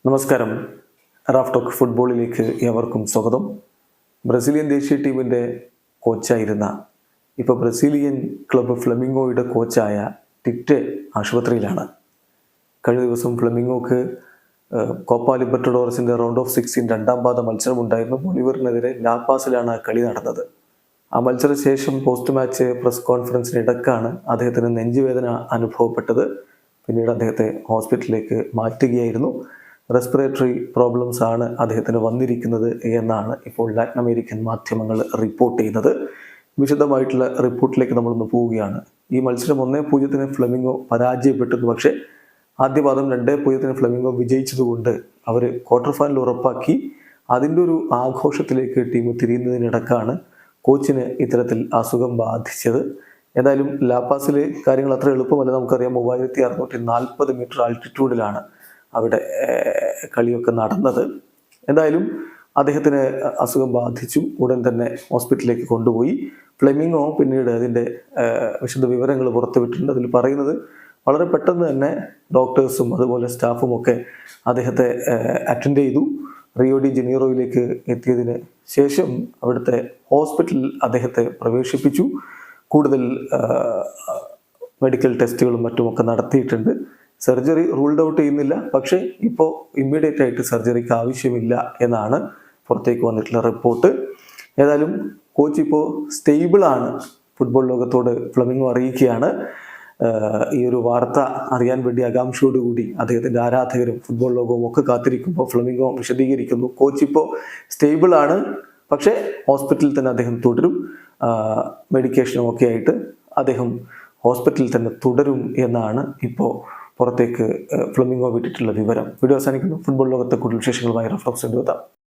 നമസ്കാരം. Raf talk ഫുട്ബോളിലേക്ക് ഏവർക്കും സ്വാഗതം. ബ്രസീലിയൻ ദേശീയ ടീമിൻ്റെ കോച്ചായിരുന്ന ഇപ്പോൾ ബ്രസീലിയൻ ക്ലബ്ബ് ഫ്ലെമിംഗോയുടെ കോച്ചായ ടിറ്റെ ആശുപത്രിയിലാണ്. കഴിഞ്ഞ ദിവസം ഫ്ലെമിംഗോക്ക് കോപ്പ ലിബർട്ടഡോറസിൻ്റെ റൗണ്ട് ഓഫ് 16 രണ്ടാം പാദ മത്സരമുണ്ടായിരുന്നു. ബൊളിവറിനെതിരെ ലാപാസിലാണ് കളി നടന്നത്. ആ മത്സരശേഷം പോസ്റ്റ് മാച്ച് പ്രസ് കോൺഫറൻസിനിടക്കാണ് അദ്ദേഹത്തിന് നെഞ്ചുവേദന അനുഭവപ്പെട്ടത്. പിന്നീട് അദ്ദേഹത്തെ ഹോസ്പിറ്റലിലേക്ക് മാറ്റുകയായിരുന്നു. റെസ്പിറേറ്ററി പ്രോബ്ലംസ് ആണ് അദ്ദേഹത്തിന് വന്നിരിക്കുന്നത് എന്നാണ് ഇപ്പോൾ ലാറ്റിൻ അമേരിക്കൻ മാധ്യമങ്ങൾ റിപ്പോർട്ട് ചെയ്യുന്നത്. വിശദമായിട്ടുള്ള റിപ്പോർട്ടിലേക്ക് നമ്മളൊന്ന് പോവുകയാണ്. ഈ മത്സരം 1-0 ഫ്ലെമിംഗോ പരാജയപ്പെട്ടു. പക്ഷേ ആദ്യപാദം 2-0 ഫ്ലെമിംഗോ വിജയിച്ചതുകൊണ്ട് അവർ ക്വാർട്ടർ ഫൈനൽ ഉറപ്പാക്കി. അതിൻ്റെ ഒരു ആഘോഷത്തിലേക്ക് ടീം തിരിയുന്നതിനിടക്കാണ് കോച്ചിന് ഇത്തരത്തിൽ അസുഖം ബാധിച്ചത്. ഏതായാലും ലാപാസിൽ കാര്യങ്ങൾ അത്ര എളുപ്പമല്ല. നമുക്കറിയാം, 3640 മീറ്റർ ആൾട്ടിറ്റ്യൂഡിലാണ് അവിടെ കളിയൊക്കെ നടന്നത്. എന്തായാലും അദ്ദേഹത്തിന് അസുഖം ബാധിച്ചു. ഉടൻ തന്നെ ഹോസ്പിറ്റലിലേക്ക് കൊണ്ടുപോയി. ഫ്ലെമിംഗോ പിന്നീട് അതിൻ്റെ വിശദ വിവരങ്ങൾ പുറത്തുവിട്ടിട്ടുണ്ട്. അതിൽ പറയുന്നത് വളരെ പെട്ടെന്ന് തന്നെ ഡോക്ടേഴ്സും അതുപോലെ സ്റ്റാഫും ഒക്കെ അദ്ദേഹത്തെ അറ്റൻഡ് ചെയ്തു. റിയോ ഡി ജനീറോയിലേക്ക് എത്തിയതിന് ശേഷം അവിടുത്തെ ഹോസ്പിറ്റലിൽ അദ്ദേഹത്തെ പ്രവേശിപ്പിച്ചു. കൂടുതൽ മെഡിക്കൽ ടെസ്റ്റുകളും മറ്റുമൊക്കെ നടത്തിയിട്ടുണ്ട്. സർജറി റൂൾഡ് ഔട്ട് ചെയ്യുന്നില്ല. പക്ഷേ ഇപ്പോൾ ഇമ്മീഡിയറ്റ് ആയിട്ട് സർജറിക്ക് ആവശ്യമില്ല എന്നാണ് പുറത്തേക്ക് വന്നിട്ടുള്ള റിപ്പോർട്ട്. ഏതായാലും കോച്ച് ഇപ്പോൾ സ്റ്റേബിളാണ്. ഫുട്ബോൾ ലോകത്തോട് ഫ്ലെമിംഗോ അറിയിക്കുകയാണ്. ഈ ഒരു വാർത്ത അറിയാൻ വേണ്ടി ആകാംക്ഷയോടുകൂടി അദ്ദേഹത്തിൻ്റെ ആരാധകരും ഫുട്ബോൾ ലോകവും ഒക്കെ കാത്തിരിക്കുമ്പോൾ ഫ്ലെമിംഗോ വിശദീകരിക്കുന്നു, കോച്ച് ഇപ്പോൾ സ്റ്റേബിളാണ്, പക്ഷേ ഹോസ്പിറ്റലിൽ തന്നെ അദ്ദേഹം തുടരും. മെഡിക്കേഷനും ഒക്കെ ആയിട്ട് അദ്ദേഹം ഹോസ്പിറ്റലിൽ തന്നെ തുടരും എന്നാണ് ഇപ്പോൾ പുറത്തേക്ക് ഫ്ലെമിംഗോ വിട്ടിട്ടുള്ള വിവരം. വീഡിയോ അവസാനിക്കുന്നു. ഫുട്ബോൾ ലോകത്തെ കൂടുതൽ വിശേഷങ്ങളുമായി റാഫ് ടോക്സ് എത്താം.